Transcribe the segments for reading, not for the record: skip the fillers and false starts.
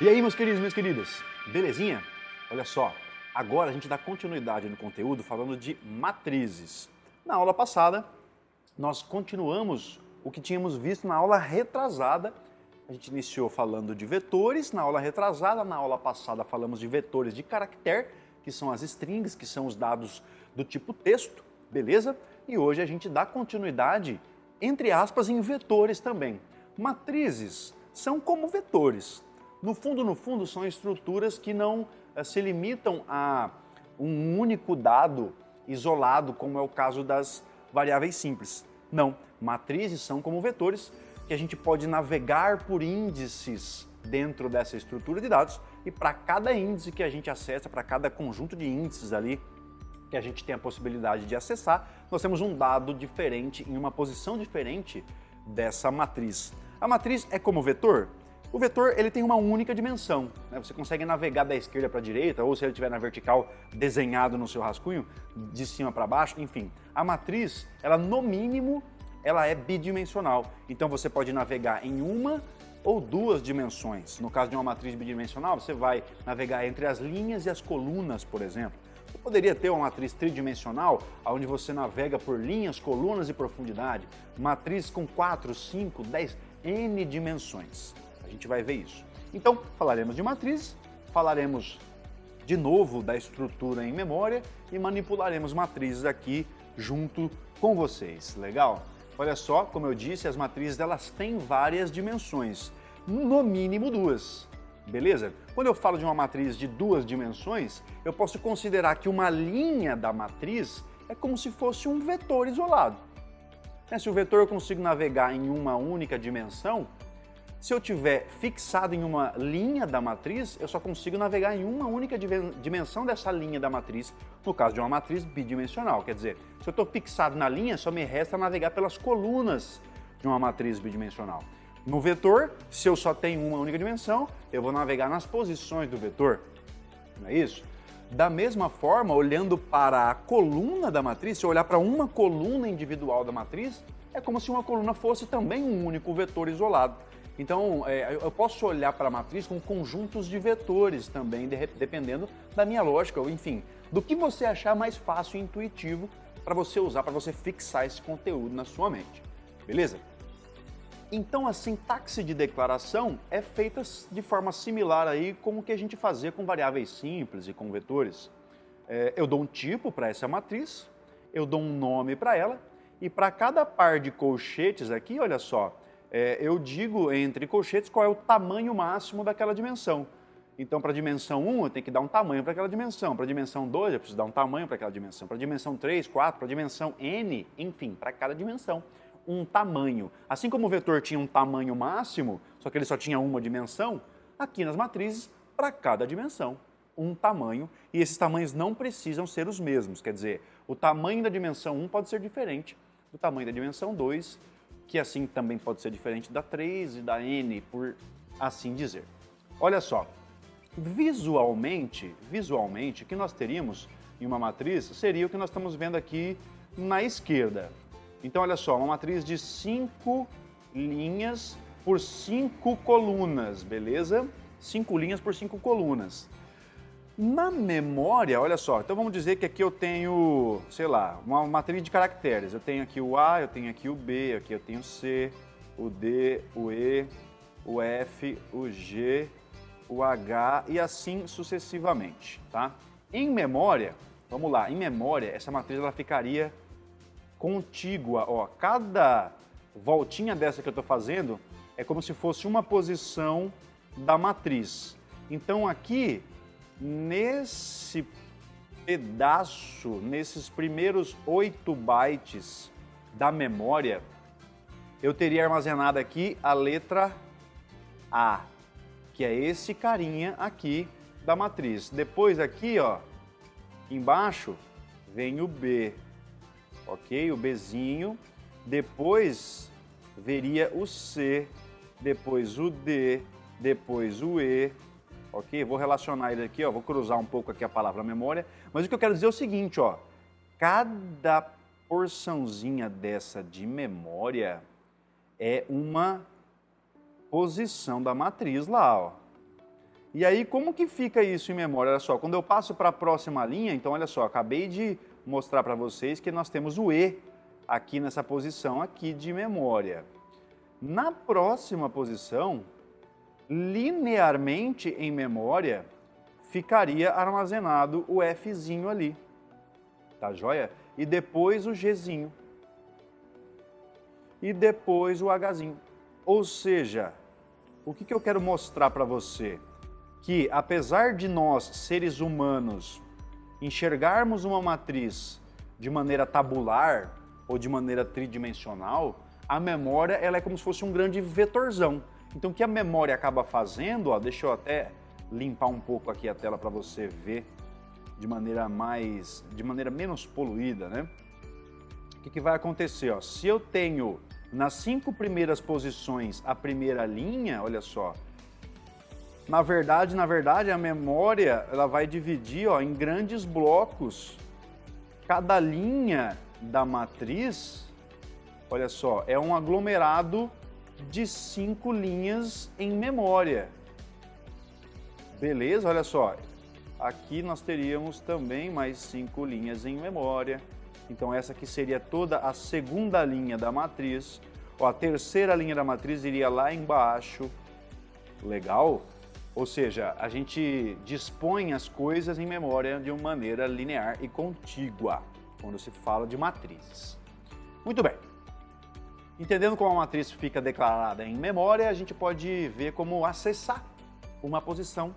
E aí, meus queridos e minhas queridas, belezinha? Olha só, agora a gente dá continuidade no conteúdo falando de matrizes. Na aula passada, nós continuamos o que tínhamos visto na aula retrasada. A gente iniciou falando de vetores na aula retrasada, na aula passada falamos de vetores de caractere, que são as strings, que são os dados do tipo texto, beleza? E hoje a gente dá continuidade, entre aspas, em vetores também. Matrizes são como vetores. No fundo, são estruturas que não se limitam a um único dado isolado, como é o caso das variáveis simples. Não, matrizes são como vetores que a gente pode navegar por índices dentro dessa estrutura de dados e para cada índice que a gente acessa, para cada conjunto de índices ali que a gente tem a possibilidade de acessar, nós temos um dado diferente em uma posição diferente dessa matriz. A matriz é como vetor? O vetor ele tem uma única dimensão, né? Você consegue navegar da esquerda para a direita, ou se ele estiver na vertical desenhado no seu rascunho, de cima para baixo, enfim. A matriz, ela no mínimo, ela é bidimensional. Então você pode navegar em uma ou duas dimensões. No caso de uma matriz bidimensional, você vai navegar entre as linhas e as colunas, por exemplo. Você poderia ter uma matriz tridimensional, onde você navega por linhas, colunas e profundidade. Matriz com 4, 5, 10, N dimensões. A gente vai ver isso. Então, falaremos de matrizes, falaremos de novo da estrutura em memória e manipularemos matrizes aqui junto com vocês. Legal? Olha só, como eu disse, as matrizes elas têm várias dimensões, no mínimo duas. Beleza? Quando eu falo de uma matriz de duas dimensões, eu posso considerar que uma linha da matriz é como se fosse um vetor isolado. Se o vetor eu consigo navegar em uma única dimensão, se eu tiver fixado em uma linha da matriz, eu só consigo navegar em uma única dimensão dessa linha da matriz, no caso de uma matriz bidimensional. Quer dizer, se eu estou fixado na linha, só me resta navegar pelas colunas de uma matriz bidimensional. No vetor, se eu só tenho uma única dimensão, eu vou navegar nas posições do vetor. Não é isso? Da mesma forma, olhando para a coluna da matriz, se eu olhar para uma coluna individual da matriz, é como se uma coluna fosse também um único vetor isolado. Então, eu posso olhar para a matriz com conjuntos de vetores também, dependendo da minha lógica, ou enfim, do que você achar mais fácil e intuitivo para você usar, para você fixar esse conteúdo na sua mente. Beleza? Então, a sintaxe de declaração é feita de forma similar aí como que a gente fazia com variáveis simples e com vetores. Eu dou um tipo para essa matriz, eu dou um nome para ela, e para cada par de colchetes aqui, olha só, eu digo entre colchetes qual é o tamanho máximo daquela dimensão. Então, para a dimensão 1, eu tenho que dar um tamanho para aquela dimensão. Para a dimensão 2, eu preciso dar um tamanho para aquela dimensão. Para a dimensão 3, 4, para a dimensão N, enfim, para cada dimensão. Um tamanho. Assim como o vetor tinha um tamanho máximo, só que ele só tinha uma dimensão, aqui nas matrizes, para cada dimensão, um tamanho. E esses tamanhos não precisam ser os mesmos. Quer dizer, o tamanho da dimensão 1 pode ser diferente do tamanho da dimensão 2, que assim também pode ser diferente da 3 e da N, por assim dizer. Olha só, visualmente, o que nós teríamos em uma matriz seria o que nós estamos vendo aqui na esquerda. Então, olha só, uma matriz de 5 linhas por 5 colunas, beleza? 5 linhas por 5 colunas. Na memória, olha só, então vamos dizer que aqui eu tenho, sei lá, uma matriz de caracteres. Eu tenho aqui o A, eu tenho aqui o B, aqui eu tenho o C, o D, o E, o F, o G, o H e assim sucessivamente, tá? Em memória, vamos lá, em memória essa matriz ela ficaria contígua, ó, cada voltinha dessa que eu estou fazendo é como se fosse uma posição da matriz. Então aqui, nesse pedaço, nesses primeiros 8 bytes da memória, eu teria armazenado aqui a letra A, que é esse carinha aqui da matriz. Depois aqui, ó, embaixo, vem o B, ok? O Bzinho. Depois veria o C, depois o D, depois o E, ok? Vou relacionar ele aqui, ó, vou cruzar um pouco aqui a palavra memória, mas o que eu quero dizer é o seguinte, ó, cada porçãozinha dessa de memória é uma posição da matriz lá, ó. E aí, como que fica isso em memória? Olha só, quando eu passo para a próxima linha, então olha só, acabei de mostrar para vocês que nós temos o E aqui nessa posição aqui de memória. Na próxima posição, linearmente em memória, ficaria armazenado o Fzinho ali, tá joia? E depois o Gzinho. E depois o Hzinho. Ou seja, o que eu quero mostrar para você? Que apesar de nós, seres humanos, enxergarmos uma matriz de maneira tabular ou de maneira tridimensional, a memória ela é como se fosse um grande vetorzão. Então o que a memória acaba fazendo, ó, deixa eu até limpar um pouco aqui a tela para você ver de maneira menos poluída, né? O que vai acontecer? Ó? Se eu tenho nas 5 primeiras posições a primeira linha, olha só, na verdade, a memória ela vai dividir ó, em grandes blocos. Cada linha da matriz, olha só, é um aglomerado de 5 linhas em memória. Beleza? Olha só, aqui nós teríamos também mais 5 linhas em memória. Então essa aqui seria toda a segunda linha da matriz. Ó, a terceira linha da matriz iria lá embaixo. Legal? Ou seja, a gente dispõe as coisas em memória de uma maneira linear e contígua, quando se fala de matrizes. Muito bem. Entendendo como a matriz fica declarada em memória, a gente pode ver como acessar uma posição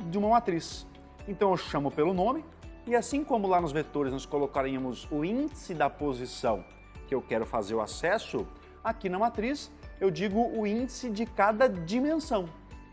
de uma matriz. Então eu chamo pelo nome, e assim como lá nos vetores nós colocaríamos o índice da posição que eu quero fazer o acesso, aqui na matriz eu digo o índice de cada dimensão.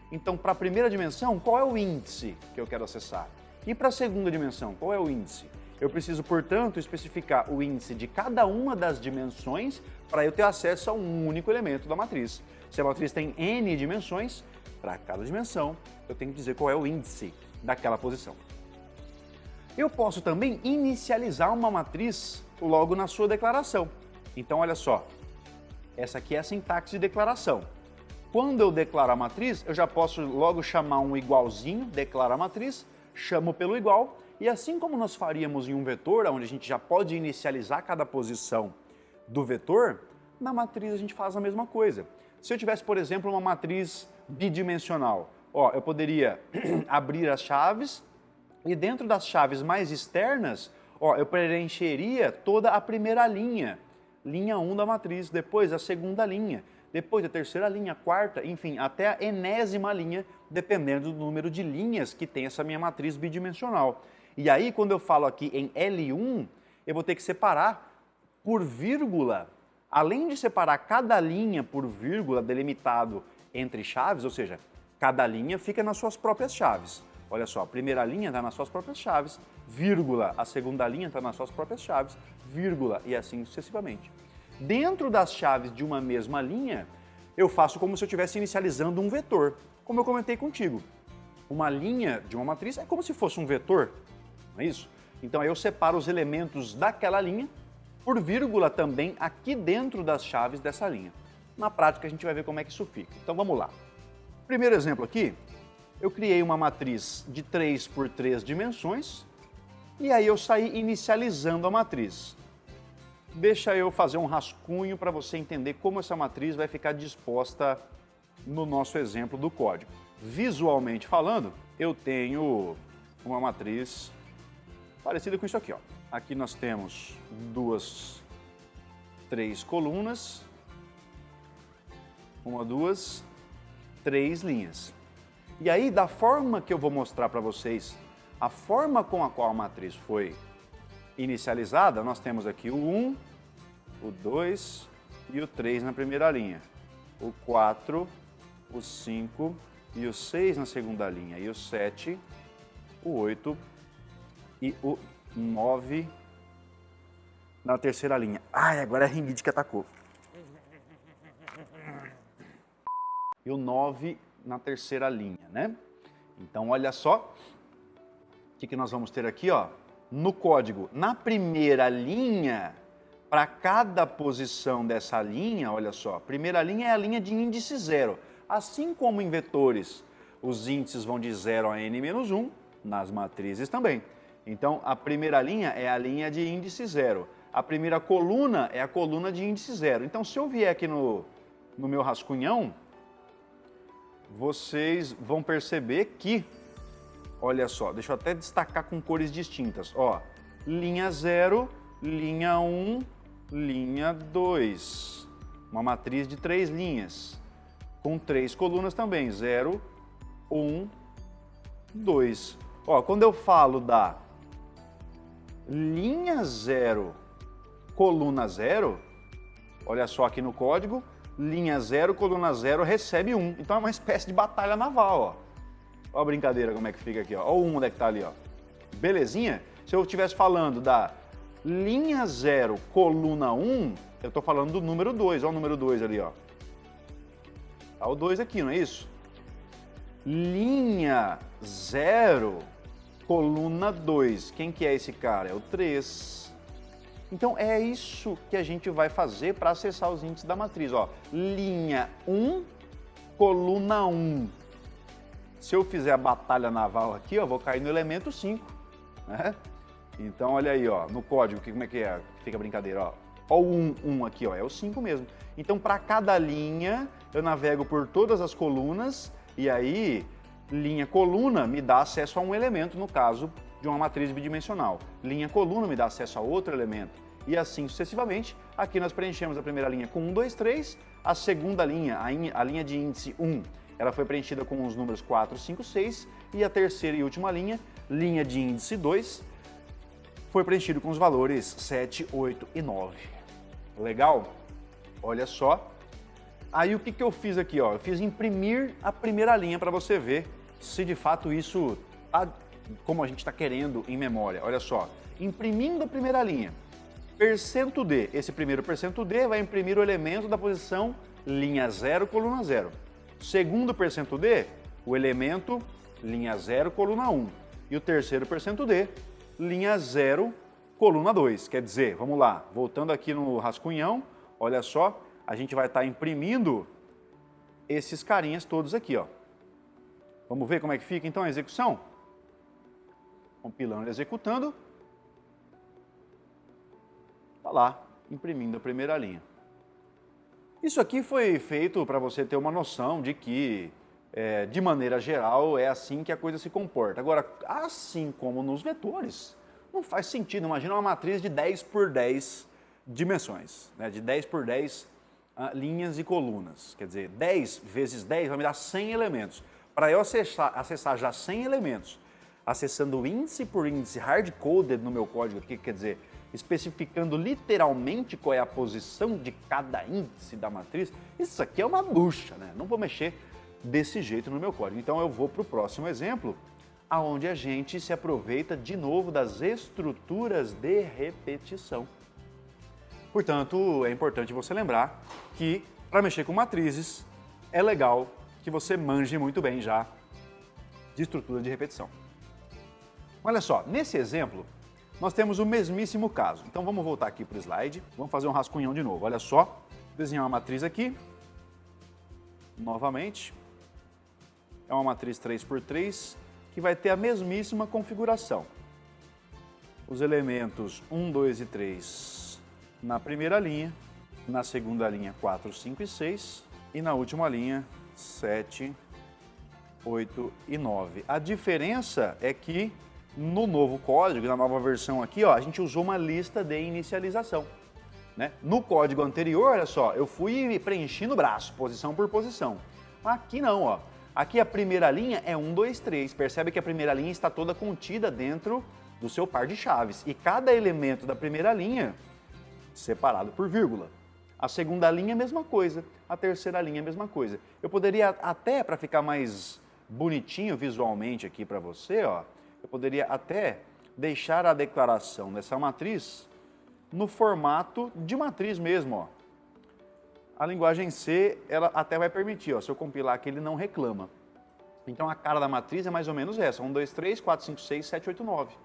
Então, para a primeira dimensão, qual é o índice que eu quero acessar? E para a segunda dimensão, qual é o índice? Eu preciso, portanto, especificar o índice de cada uma das dimensões para eu ter acesso a um único elemento da matriz. Se a matriz tem N dimensões, para cada dimensão, eu tenho que dizer qual é o índice daquela posição. Eu posso também inicializar uma matriz logo na sua declaração. Então, olha só, essa aqui é a sintaxe de declaração. Quando eu declaro a matriz, eu já posso logo chamar um igualzinho, declaro a matriz, chamo pelo igual, e assim como nós faríamos em um vetor, onde a gente já pode inicializar cada posição do vetor, na matriz a gente faz a mesma coisa. Se eu tivesse, por exemplo, uma matriz bidimensional, ó, eu poderia abrir as chaves e dentro das chaves mais externas, ó, eu preencheria toda a primeira linha 1 da matriz, depois a segunda linha, depois a terceira linha, a quarta, enfim, até a enésima linha, dependendo do número de linhas que tem essa minha matriz bidimensional. E aí, quando eu falo aqui em L1, eu vou ter que separar por vírgula, além de separar cada linha por vírgula delimitado entre chaves, ou seja, cada linha fica nas suas próprias chaves. Olha só, a primeira linha está nas suas próprias chaves, vírgula, a segunda linha está nas suas próprias chaves, vírgula, e assim sucessivamente. Dentro das chaves de uma mesma linha, eu faço como se eu estivesse inicializando um vetor, como eu comentei contigo. Uma linha de uma matriz é como se fosse um vetor, não é isso? Então aí eu separo os elementos daquela linha por vírgula também aqui dentro das chaves dessa linha. Na prática a gente vai ver como é que isso fica. Então vamos lá. Primeiro exemplo aqui, eu criei uma matriz de 3 por 3 dimensões e aí eu saí inicializando a matriz. Deixa eu fazer um rascunho para você entender como essa matriz vai ficar disposta no nosso exemplo do código. Visualmente falando, eu tenho uma matriz parecida com isso aqui, ó. Aqui nós temos 3 colunas, 1, 2, 3 linhas. E aí, da forma que eu vou mostrar para vocês, a forma com a qual a matriz foi inicializada, nós temos aqui o 1, o 2 e o 3 na primeira linha, o 4, o 5 e o 6 na segunda linha, e o 7, o 8 e o 9 na terceira linha. Ai, agora é a rinite que atacou. E o 9 na terceira linha, né? Então, olha só o que nós vamos ter aqui, ó. No código, na primeira linha, para cada posição dessa linha, olha só, a primeira linha é a linha de índice 0. Assim como em vetores, Os índices vão de 0 a n-1, nas matrizes também. Então, a primeira linha é a linha de índice 0. A primeira coluna é a coluna de índice 0. Então, se eu vier aqui no meu rascunhão, vocês vão perceber que, olha só, deixa eu até destacar com cores distintas. Ó, linha 0, linha 1, linha 2. Uma matriz de 3 linhas, com 3 colunas também, 0, 1, 2. Ó, quando eu falo da linha 0, coluna 0, olha só aqui no código, linha 0, coluna 0 recebe 1. Então é uma espécie de batalha naval, ó. Ó a brincadeira como é que fica aqui, ó. Ó o 1 onde é que tá ali, ó. Belezinha? Se eu estivesse falando da linha 0, coluna 1, eu estou falando do número 2. Ó o número 2 ali, ó. Tá o 2 aqui, não é isso? Linha 0, coluna 2. Quem que é esse cara? É o 3. Então, é isso que a gente vai fazer para acessar os índices da matriz. Ó. Linha 1, coluna 1. Se eu fizer a batalha naval aqui, ó, vou cair no elemento 5. Né? Então, olha aí, ó, no código, como é que é? Fica a brincadeira, ó. Ó o 1 aqui, ó, é o 5 mesmo. Então, para cada linha, eu navego por todas as colunas e aí, linha-coluna me dá acesso a um elemento, no caso de uma matriz bidimensional. Linha-coluna me dá acesso a outro elemento. E assim sucessivamente. Aqui nós preenchemos a primeira linha com 1, 2, 3. A segunda linha, a linha de índice 1, ela foi preenchida com os números 4, 5, 6. E a terceira e última linha de índice 2, foi preenchido com os valores 7, 8 e 9. Legal? Olha só. Aí o que eu fiz aqui? Ó? Eu fiz imprimir a primeira linha para você ver se de fato isso tá como a gente está querendo em memória. Olha só, imprimindo a primeira linha, percento D, esse primeiro percento D vai imprimir o elemento da posição linha 0, coluna 0. Segundo percento D, o elemento linha 0, coluna 1. E o terceiro percento D, linha 0, coluna 2. Quer dizer, vamos lá, voltando aqui no rascunhão, olha só, a gente vai estar imprimindo esses carinhas todos aqui, ó. Vamos ver como é que fica então a execução? Compilando e executando. Está lá, imprimindo a primeira linha. Isso aqui foi feito para você ter uma noção de que, de maneira geral, é assim que a coisa se comporta. Agora, assim como nos vetores, não faz sentido. Imagina uma matriz de 10 por 10 dimensões, né? De 10 por 10 linhas e colunas. Quer dizer, 10 vezes 10 vai me dar 100 elementos. Para eu acessar já 100 elementos, acessando índice por índice, hard-coded no meu código aqui, quer dizer, especificando literalmente qual é a posição de cada índice da matriz, isso aqui é uma bucha, né? Não vou mexer desse jeito no meu código. Então eu vou para o próximo exemplo, aonde a gente se aproveita de novo das estruturas de repetição. Portanto, é importante você lembrar que para mexer com matrizes é legal que você manje muito bem já de estrutura de repetição. Olha só, nesse exemplo, nós temos o mesmíssimo caso. Então vamos voltar aqui para o slide, vamos fazer um rascunhão de novo. Olha só, desenhar uma matriz aqui, novamente. É uma matriz 3x3 que vai ter a mesmíssima configuração. Os elementos 1, 2 e 3 na primeira linha, na segunda linha 4, 5 e 6 e na última linha 7, 8 e 9. A diferença é que no novo código, na nova versão aqui, ó, a gente usou uma lista de inicialização. Né? No código anterior, olha só, eu fui preenchendo o braço, posição por posição. Aqui não, ó. Aqui a primeira linha é 1, 2, 3. Percebe que a primeira linha está toda contida dentro do seu par de chaves. E cada elemento da primeira linha separado por vírgula. A segunda linha, mesma coisa. A terceira linha, mesma coisa. Eu poderia até, para ficar mais bonitinho visualmente aqui para você, ó, eu poderia até deixar a declaração dessa matriz no formato de matriz mesmo, ó. A linguagem C, ela até vai permitir, ó, se eu compilar aqui, ele não reclama. Então a cara da matriz é mais ou menos essa, 1, 2, 3, 4, 5, 6, 7, 8, 9.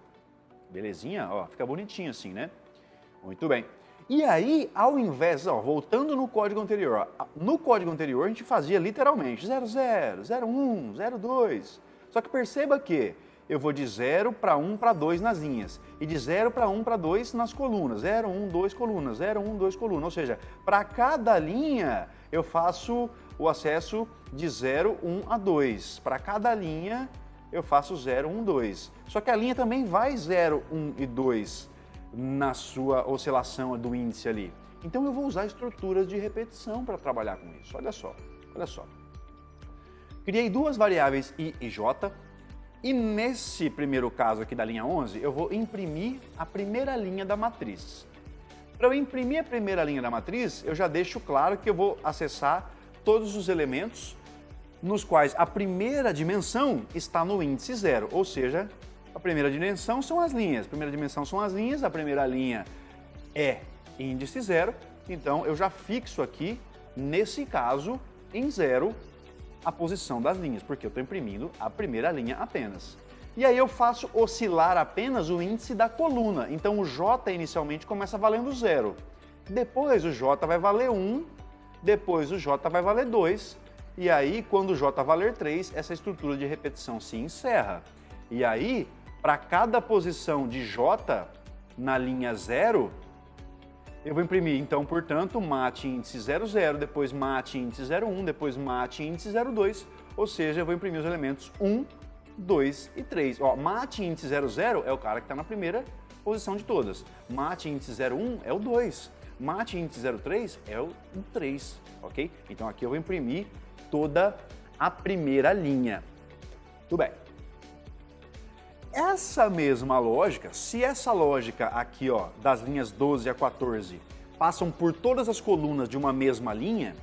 Belezinha? Ó, fica bonitinho assim, né? Muito bem. E aí, ao invés, ó, voltando no código anterior, ó, no código anterior a gente fazia literalmente 00, 01, 02. Só que perceba que eu vou de 0 para 1 para 2 nas linhas e de 0 para 1 para 2 nas colunas, 0, 1, 2 colunas, 0, 1, 2 colunas. Ou seja, para cada linha eu faço o acesso de 0, 1 a 2. Para cada linha eu faço 0, 1, 2. Só que a linha também vai 0, 1 e 2 na sua oscilação do índice ali. Então eu vou usar estruturas de repetição para trabalhar com isso. Olha só, olha só. Criei duas variáveis i e j. E nesse primeiro caso aqui da linha 11, eu vou imprimir a primeira linha da matriz. Para eu imprimir a primeira linha da matriz, eu já deixo claro que eu vou acessar todos os elementos nos quais a primeira dimensão está no índice 0, ou seja, a primeira dimensão são as linhas. A primeira dimensão são as linhas, a primeira linha é índice 0, então eu já fixo aqui, nesse caso, em 0, a posição das linhas, porque eu estou imprimindo a primeira linha apenas. E aí eu faço oscilar apenas o índice da coluna, então o J inicialmente começa valendo 0. Depois o J vai valer 1, depois o J vai valer 2, e aí quando o J valer 3, essa estrutura de repetição se encerra. E aí, para cada posição de J na linha 0, eu vou imprimir, então, portanto, mate índice 00, depois mate índice 01, depois mate índice 02, ou seja, eu vou imprimir os elementos 1, 2 e 3. Ó, mate índice 00 é o cara que está na primeira posição de todas. Mate índice 01 é o 2. Mate índice 03 é o 3, ok? Então aqui eu vou imprimir toda a primeira linha. Tudo bem. Essa mesma lógica, se essa lógica aqui, ó, das linhas 12 a 14 passam por todas as colunas de uma mesma linha,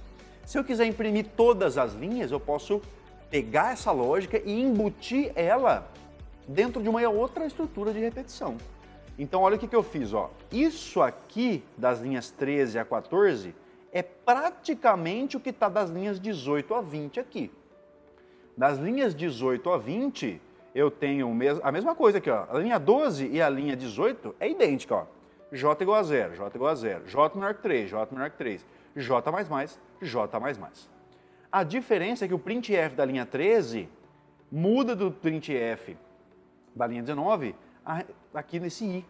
se eu quiser imprimir todas as linhas, eu posso pegar essa lógica e embutir ela dentro de uma outra estrutura de repetição. Então, olha o que eu fiz, ó. Isso aqui das linhas 13 a 14 é praticamente o que está das linhas 18 a 20 aqui. Das linhas 18 a 20, eu tenho a mesma coisa aqui, ó. A linha 12 e a linha 18 é idêntica, ó. J igual a 0, J igual a 0, J menor que 3, J menor que 3, J mais mais, J mais mais. A diferença é que o printf da linha 13 muda do printf da linha 19 aqui nesse i,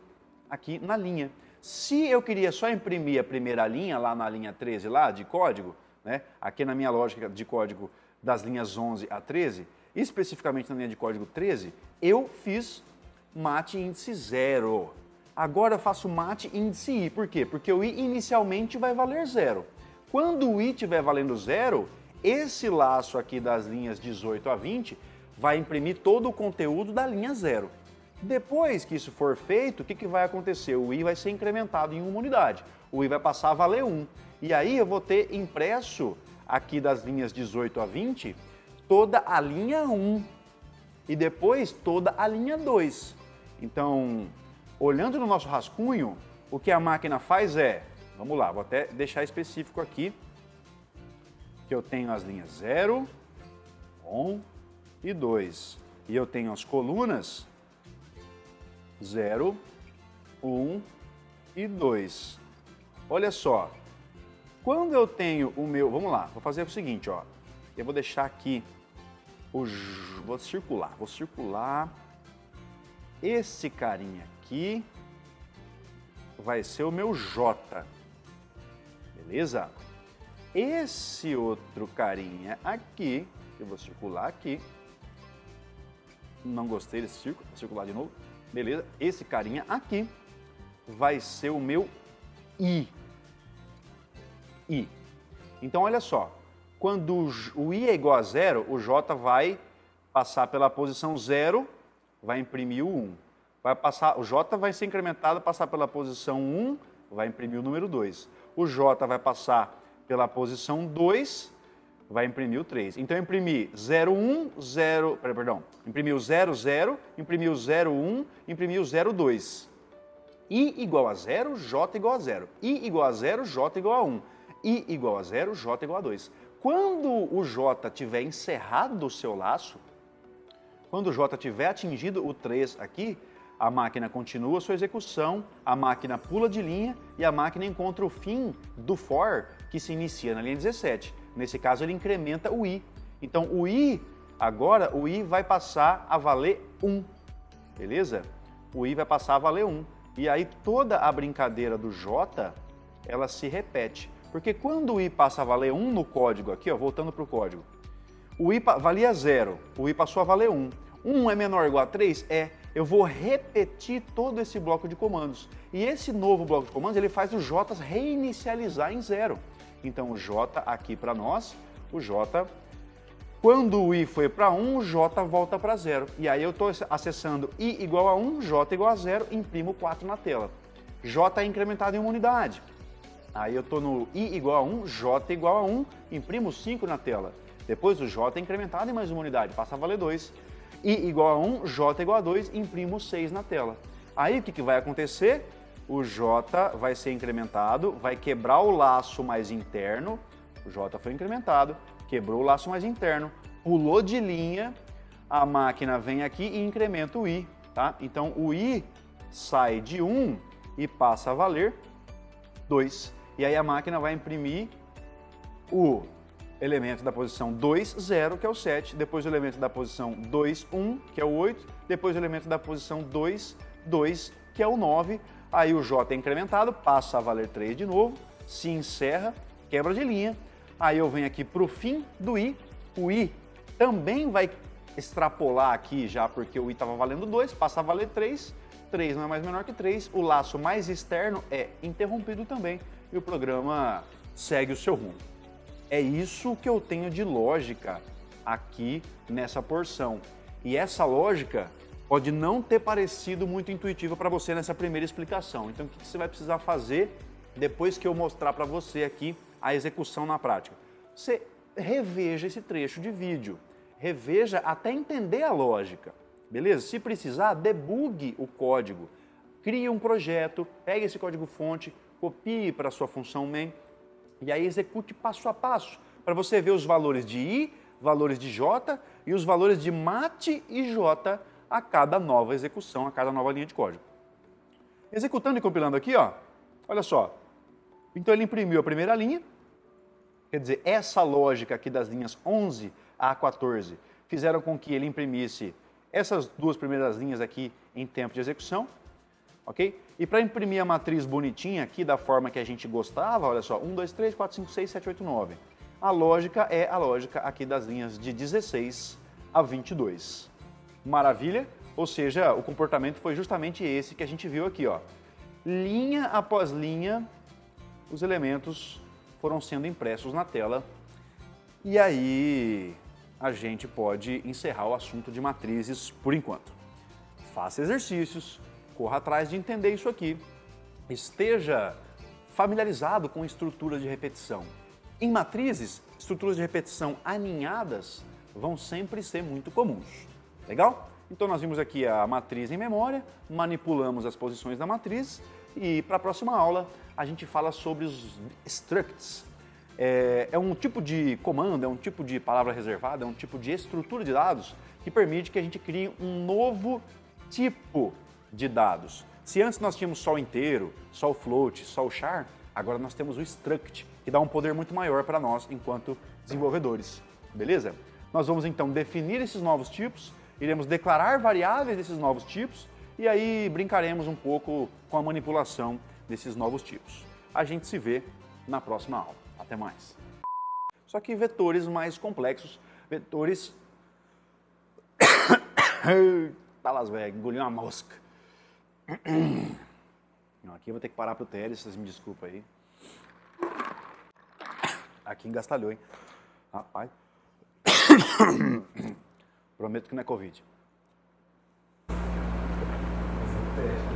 aqui na linha. Se eu queria só imprimir a primeira linha lá na linha 13 lá de código, né, aqui na minha lógica de código das linhas 11 a 13, especificamente na linha de código 13, eu fiz mate índice 0. Agora eu faço mate índice i. Por quê? Porque o i inicialmente vai valer 0. Quando o i estiver valendo 0, esse laço aqui das linhas 18 a 20 vai imprimir todo o conteúdo da linha 0. Depois que isso for feito, o que vai acontecer? O i vai ser incrementado em uma unidade. O i vai passar a valer 1. E aí eu vou ter impresso aqui das linhas 18 a 20 toda a linha 1 e depois toda a linha 2. Então, olhando no nosso rascunho, o que a máquina faz é, vamos lá, vou até deixar específico aqui, que eu tenho as linhas 0, 1 e 2. E eu tenho as colunas 0, 1 e 2. Olha só, quando eu tenho o meu... Vamos lá, vou fazer o seguinte, ó. Eu vou deixar aqui, vou circular. Esse carinha aqui vai ser o meu J, beleza? Esse outro carinha aqui, eu vou circular aqui. Não gostei desse círculo, vou circular de novo. Beleza? Esse carinha aqui vai ser o meu I. I. Então, olha só. Quando o I é igual a 0, o J vai passar pela posição 0, vai imprimir o 1. O J vai ser incrementado, passar pela posição 1, vai imprimir o número 2. O J vai passar pela posição 2, vai imprimir o 3. Então, eu imprimi 01, 0, imprimi o 00, imprimi o 01, imprimi o 02. I igual a 0, J igual a 0. I igual a 0, J igual a 1. I igual a 0, J igual a 2. Quando o J tiver encerrado o seu laço, quando o J tiver atingido o 3 aqui, A máquina continua sua execução, a máquina pula de linha e a máquina encontra o fim do for, que se inicia na linha 17. Nesse caso, ele incrementa o i. Então, o i vai passar a valer 1, beleza? O i vai passar a valer 1. E aí, toda a brincadeira do j, ela se repete. Porque quando o i passa a valer 1 no código aqui, ó, voltando para o código, o i valia 0, o i passou a valer 1. 1 é menor ou igual a 3? É. Eu vou repetir todo esse bloco de comandos. E esse novo bloco de comandos, ele faz o j reinicializar em 0. Então, o j aqui para nós, o j, quando o i foi para 1, o j volta para 0. E aí eu estou acessando i igual a 1, j igual a 0, imprimo 4 na tela. J é incrementado em uma unidade. Aí eu estou no i igual a 1, j igual a 1, imprimo 5 na tela. Depois o j é incrementado em mais uma unidade, passa a valer 2. I igual a 1, j igual a 2, imprimo 6 na tela. Aí o que vai acontecer? O j vai ser incrementado, vai quebrar o laço mais interno, o j foi incrementado, quebrou o laço mais interno, pulou de linha, a máquina vem aqui e incrementa o i, tá? Então o i sai de 1 e passa a valer 2. E aí a máquina vai imprimir o elemento da posição 2, 0, que é o 7, depois o elemento da posição 2, 1, que é o 8, depois o elemento da posição 2, 2, que é o 9, aí o j é incrementado, passa a valer 3 de novo, se encerra, quebra de linha, aí eu venho aqui para o fim do i, o i também vai extrapolar aqui já porque o i estava valendo 2, passa a valer 3, 3 não é mais menor que 3, o laço mais externo é interrompido também e o programa segue o seu rumo. É isso que eu tenho de lógica aqui nessa porção. E essa lógica pode não ter parecido muito intuitiva para você nessa primeira explicação. Então, o que você vai precisar fazer depois que eu mostrar para você aqui a execução na prática? Você reveja esse trecho de vídeo, reveja até entender a lógica, beleza? Se precisar, debugue o código, crie um projeto, pegue esse código-fonte, copie para a sua função main, e aí execute passo a passo, para você ver os valores de i, valores de j e os valores de mat e j a cada nova execução, a cada nova linha de código. Executando e compilando aqui, ó, olha só. Então ele imprimiu a primeira linha, quer dizer, essa lógica aqui das linhas 11 a 14 fizeram com que ele imprimisse essas duas primeiras linhas aqui em tempo de execução. Ok? E para imprimir a matriz bonitinha aqui da forma que a gente gostava, olha só, 1, 2, 3, 4, 5, 6, 7, 8, 9. A lógica é a lógica aqui das linhas de 16 a 22. Maravilha? Ou seja, o comportamento foi justamente esse que a gente viu aqui, ó. Linha após linha, os elementos foram sendo impressos na tela. E aí a gente pode encerrar o assunto de matrizes por enquanto. Faça exercícios, corra atrás de entender isso aqui, esteja familiarizado com estruturas de repetição. Em matrizes, estruturas de repetição aninhadas vão sempre ser muito comuns. Legal? Então nós vimos aqui a matriz em memória, manipulamos as posições da matriz e para a próxima aula a gente fala sobre os structs. É um tipo de comando, é um tipo de palavra reservada, é um tipo de estrutura de dados que permite que a gente crie um novo tipo de dados. Se antes nós tínhamos só o inteiro, só o float, só o char, agora nós temos o struct, que dá um poder muito maior para nós enquanto desenvolvedores. Beleza? Nós vamos então definir esses novos tipos, iremos declarar variáveis desses novos tipos e aí brincaremos um pouco com a manipulação desses novos tipos. A gente se vê na próxima aula. Até mais. Só que vetores mais complexos, vetores... Tá lá, velho, engoliu uma mosca. Não, aqui eu vou ter que parar pro TL, vocês me desculpem aí. Aqui engastalhou, hein? Rapaz. Prometo que não é Covid. Fazer um teste.